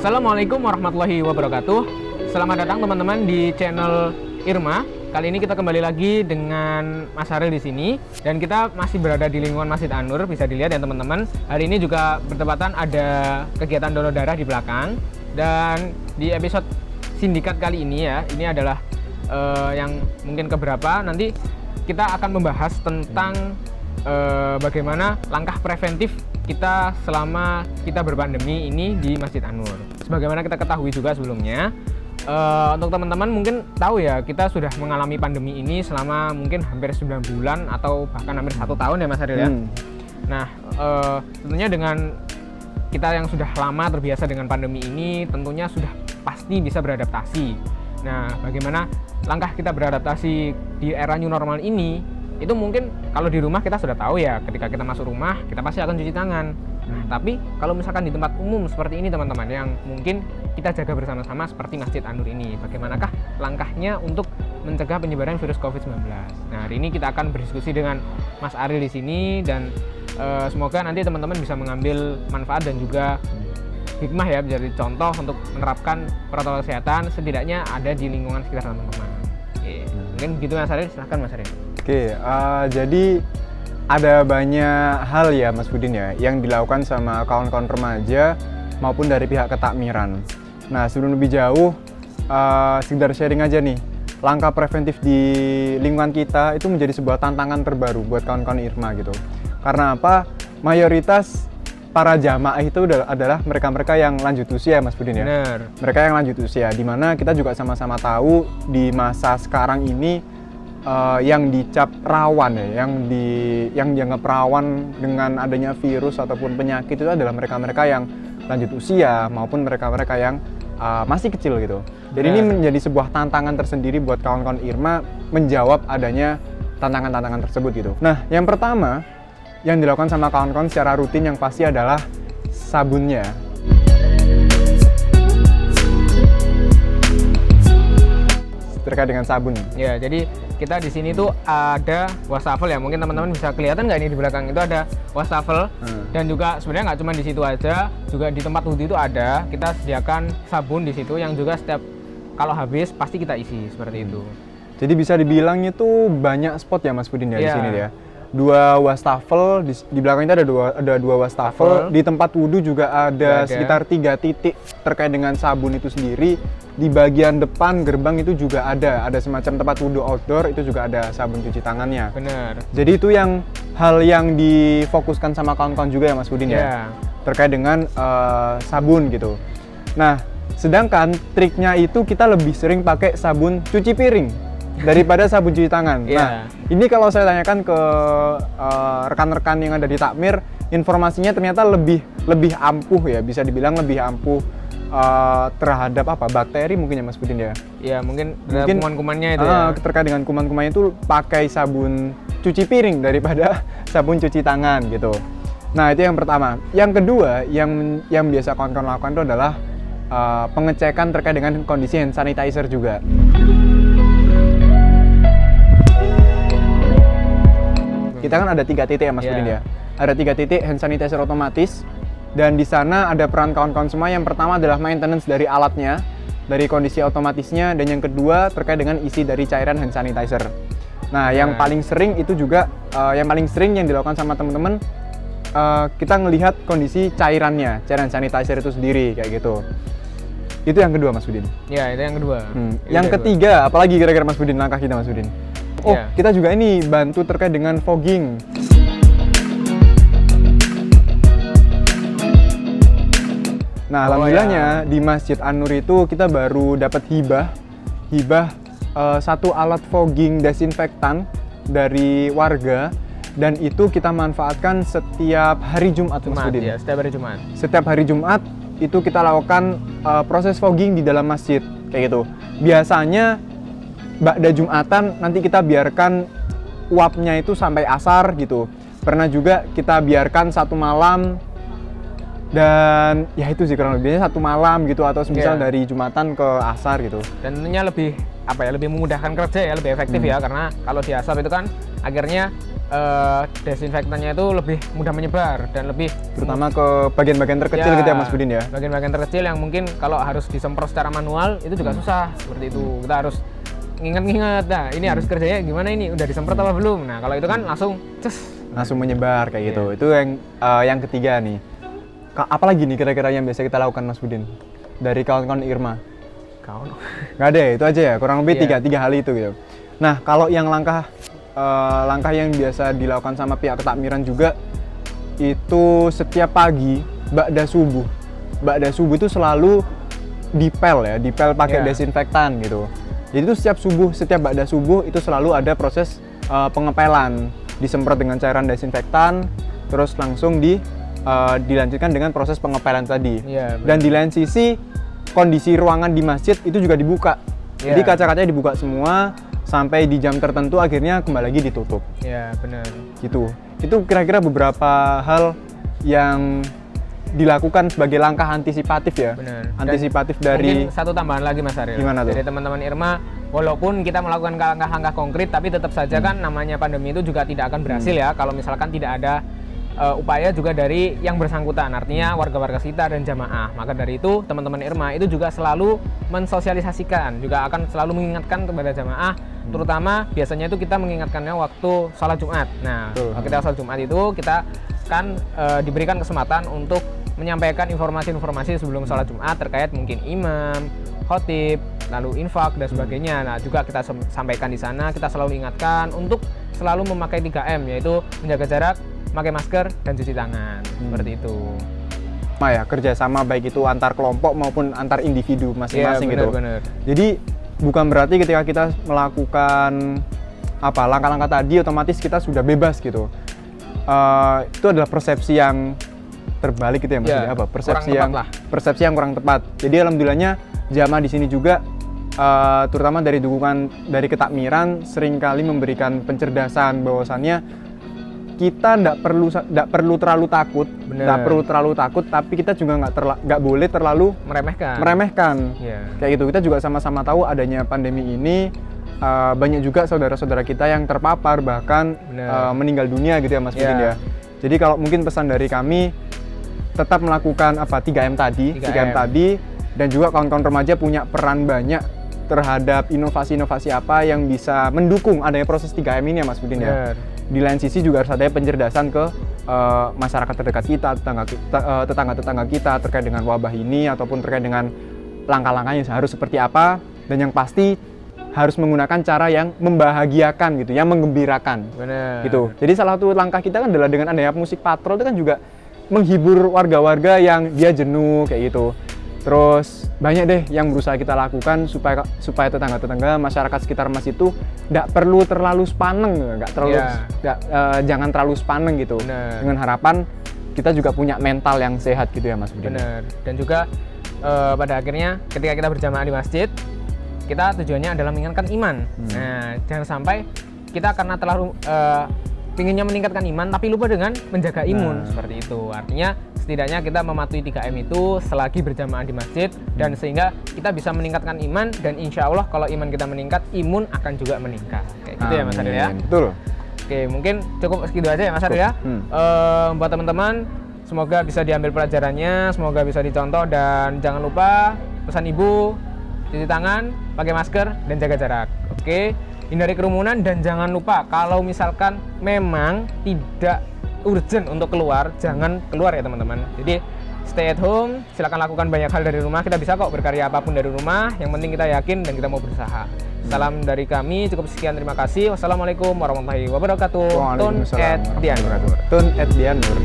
Assalamualaikum warahmatullahi wabarakatuh. Selamat datang teman-teman di channel Irma. Kali ini kita kembali lagi dengan Mas Haril di sini dan kita masih berada di lingkungan Masjid An-Nur, bisa dilihat ya teman-teman. Hari ini juga bertepatan ada kegiatan donor darah di belakang dan di episode sindikat kali ini ya, ini adalah yang mungkin keberapa, nanti kita akan membahas tentang bagaimana langkah preventif kita selama kita berpandemi ini di Masjid An-Nur. Sebagaimana kita ketahui juga sebelumnya, untuk teman-teman mungkin tahu ya, kita sudah mengalami pandemi ini selama mungkin hampir 9 bulan atau bahkan hampir 1 tahun ya Mas Haril ya. Nah, tentunya dengan kita yang sudah lama terbiasa dengan pandemi ini, tentunya sudah pasti bisa beradaptasi. Nah, bagaimana langkah kita beradaptasi di era new normal ini? Itu mungkin kalau di rumah kita sudah tahu ya, ketika kita masuk rumah kita pasti akan cuci tangan. Nah, tapi kalau misalkan di tempat umum seperti ini teman-teman, yang mungkin kita jaga bersama-sama seperti Masjid An-Nur ini, bagaimanakah langkahnya untuk mencegah penyebaran virus COVID-19? Nah, hari ini kita akan berdiskusi dengan Mas Aril di sini dan semoga nanti teman-teman bisa mengambil manfaat dan juga hikmah ya, menjadi contoh untuk menerapkan protokol kesehatan setidaknya ada di lingkungan sekitar teman-teman. Mungkin begitu Mas Aril, silahkan Mas Aril. Oke, jadi ada banyak hal ya Mas Budin ya yang dilakukan sama kawan-kawan remaja maupun dari pihak ketakmiran. Nah, sebelum lebih jauh, sekedar sharing aja nih, langkah preventif di lingkungan kita itu menjadi sebuah tantangan terbaru buat kawan-kawan Irma gitu. Karena apa? Mayoritas para jamaah itu adalah mereka-mereka yang lanjut usia Mas Budin ya. Benar. Mereka yang lanjut usia, dimana kita juga sama-sama tahu di masa sekarang ini yang dicap rawan ya, yang dianggap rawan dengan adanya virus ataupun penyakit itu adalah mereka-mereka yang lanjut usia maupun mereka-mereka yang masih kecil gitu. Jadi ini menjadi sebuah tantangan tersendiri buat kawan-kawan Irma menjawab adanya tantangan-tantangan tersebut gitu. Nah, yang pertama yang dilakukan sama kawan-kawan secara rutin yang pasti adalah sabunnya. Terkait dengan sabun. Ya, jadi kita di sini tuh ada wastafel ya, mungkin teman-teman bisa kelihatan nggak ini di belakang itu ada wastafel. Dan juga sebenarnya nggak cuma di situ aja, juga di tempat wudhu itu ada, kita sediakan sabun di situ yang juga setiap kalau habis pasti kita isi seperti itu. Jadi bisa dibilang itu banyak spot ya Mas Budin ya di sini ya. 2 wastafel di belakang itu ada dua wastafel. Di tempat wudhu juga ada sekitar 3 titik terkait dengan sabun itu sendiri. Di bagian depan gerbang itu juga ada semacam tempat wudhu outdoor, itu juga ada sabun cuci tangannya. Benar. Jadi itu hal yang difokuskan sama kawan-kawan juga ya Mas Budin ya, terkait dengan sabun gitu. Nah, sedangkan triknya itu kita lebih sering pakai sabun cuci piring daripada sabun cuci tangan. Nah, ini kalau saya tanyakan ke rekan-rekan yang ada di takmir, informasinya ternyata lebih ampuh ya, bisa dibilang lebih ampuh terhadap bakteri mungkin ya Mas Budin ya. Ya, mungkin kuman-kumannya itu ya. Terkait dengan kuman-kumannya itu pakai sabun cuci piring daripada sabun cuci tangan gitu. Nah, itu yang pertama. Yang kedua yang biasa kawan-kawan lakukan itu adalah pengecekan terkait dengan kondisi hand sanitizer juga. Kita kan ada 3 titik ya Mas Budin ya. Ada 3 titik hand sanitizer otomatis. Dan di sana ada peran kawan-kawan semua. Yang pertama adalah maintenance dari alatnya, dari kondisi otomatisnya, dan yang kedua terkait dengan isi dari cairan hand sanitizer. Nah, yang paling sering itu juga yang dilakukan sama teman-teman, kita ngelihat kondisi cairan sanitizer itu sendiri kayak gitu. Itu yang kedua Mas Budin. Ya, itu yang kedua. Yang ketiga, apalagi kira-kira Mas Budin langkah kita Mas Budin? Kita juga ini bantu terkait dengan fogging. Nah, alhamdulillahnya di Masjid An-Nur itu kita baru dapat hibah 1 alat fogging desinfektan dari warga, dan itu kita manfaatkan setiap hari Jumat Mas Budin. Ya, setiap hari Jumat. Setiap hari Jumat itu kita lakukan proses fogging di dalam masjid kayak gitu. Biasanya ba'da Jumatan nanti kita biarkan uapnya itu sampai asar gitu. Pernah juga kita biarkan 1 malam. Dan ya itu sih kurang lebihnya 1 malam gitu, atau semisal dari Jumatan ke asar gitu. Dan tentunya lebih memudahkan kerja ya, lebih efektif ya, karena kalau di asar itu kan akhirnya desinfektannya itu lebih mudah menyebar dan lebih Terutama ke bagian-bagian terkecil gitu ya Mas Budin ya. bagian-bagian terkecil yang mungkin kalau harus disemprot secara manual itu juga susah seperti itu. Kita harus nginget-nginget, nah ini harus kerjanya gimana, ini udah disemprot apa belum. Nah kalau itu kan langsung Langsung menyebar kayak gitu. Itu yang ketiga nih. Apalagi nih kira-kira yang biasa kita lakukan Mas Budin dari kawan-kawan Irma? Nggak ada ya, itu aja ya, kurang lebih tiga hal itu gitu. Nah kalau yang langkah yang biasa dilakukan sama pihak ketakmiran juga itu setiap pagi ba'da subuh itu selalu dipel pakai desinfektan gitu. Jadi itu setiap ba'da subuh itu selalu ada proses pengepelan, disemprot dengan cairan desinfektan, terus langsung dilanjutkan dengan proses pengepelan tadi. Dan di lain sisi kondisi ruangan di masjid itu juga dibuka. Jadi kaca-kacanya dibuka semua sampai di jam tertentu akhirnya kembali lagi ditutup. Iya, benar. Gitu. Itu kira-kira beberapa hal yang dilakukan sebagai langkah antisipatif ya. Benar. Antisipatif Dan dari mungkin satu tambahan lagi Mas Ariel. Gimana tuh? Dari teman-teman Irma, walaupun kita melakukan langkah-langkah konkret tapi tetap saja kan namanya pandemi itu juga tidak akan berhasil ya kalau misalkan tidak ada upaya juga dari yang bersangkutan, artinya warga-warga sekitar dan jamaah. Maka dari itu teman-teman Irma itu juga selalu mensosialisasikan, juga akan selalu mengingatkan kepada jamaah, terutama biasanya itu kita mengingatkannya waktu sholat Jumat. Nah, waktu kita sholat Jumat itu kita kan diberikan kesempatan untuk menyampaikan informasi-informasi sebelum sholat Jumat terkait mungkin imam, khotib, lalu infak dan sebagainya. Nah, juga kita sampaikan di sana, kita selalu ingatkan untuk selalu memakai 3M, yaitu menjaga jarak, pakai masker dan cuci tangan. Seperti itu. Ya, kerjasama baik itu antar kelompok maupun antar individu masing-masing gitu. Benar. Jadi bukan berarti ketika kita melakukan langkah-langkah tadi otomatis kita sudah bebas gitu. Itu adalah persepsi yang terbalik gitu ya maksudnya persepsi yang kurang tepat. Jadi alhamdulillahnya jamaah di sini juga terutama dari dukungan dari ketakmiran seringkali memberikan pencerdasan bahwasannya kita nggak perlu terlalu takut, tapi kita juga nggak boleh terlalu meremehkan. Kayak gitu. Kita juga sama-sama tahu adanya pandemi ini banyak juga saudara-saudara kita yang terpapar bahkan meninggal dunia gitu ya Mas Budin ya. Jadi kalau mungkin pesan dari kami tetap melakukan 3M tadi dan juga kawan-kawan remaja punya peran banyak terhadap inovasi-inovasi apa yang bisa mendukung adanya proses 3M ini ya Mas Budin ya. Di lain sisi juga harus ada pencerdasan ke masyarakat terdekat kita, tetangga-tetangga kita terkait dengan wabah ini ataupun terkait dengan langkah-langkahnya harus seperti apa, dan yang pasti harus menggunakan cara yang membahagiakan gitu, yang menggembirakan. Gitu. Jadi salah satu langkah kita kan adalah dengan adanya musik patrol itu kan juga menghibur warga-warga yang dia jenuh kayak gitu. Terus banyak deh yang berusaha kita lakukan supaya tetangga-tetangga masyarakat sekitar Mas itu nggak perlu terlalu sepaneng, jangan terlalu sepaneng gitu. Dengan harapan kita juga punya mental yang sehat gitu ya Mas Budin. Benar. Dan juga pada akhirnya ketika kita berjamaah di masjid, kita tujuannya adalah meningkatkan iman. Nah, jangan sampai kita karena terlalu pinginnya meningkatkan iman tapi lupa dengan menjaga imun seperti itu. Artinya setidaknya kita mematuhi 3M itu selagi berjamaah di masjid, dan sehingga kita bisa meningkatkan iman, dan insya Allah kalau iman kita meningkat, imun akan juga meningkat. Kayak gitu ya Mas Ariel ya. Betul. Oke, mungkin cukup segitu aja ya Mas Ariel ya. Buat teman-teman, semoga bisa diambil pelajarannya, semoga bisa dicontoh, dan jangan lupa pesan ibu, cuci tangan, pakai masker, dan jaga jarak. Oke, hindari kerumunan, dan jangan lupa kalau misalkan memang tidak urgent untuk keluar, jangan keluar ya teman-teman. Jadi stay at home, silakan lakukan banyak hal dari rumah. Kita bisa kok berkarya apapun dari rumah, yang penting kita yakin dan kita mau berusaha. Salam dari kami, cukup sekian, terima kasih. Wassalamualaikum warahmatullahi wabarakatuh. Tun et Dianur.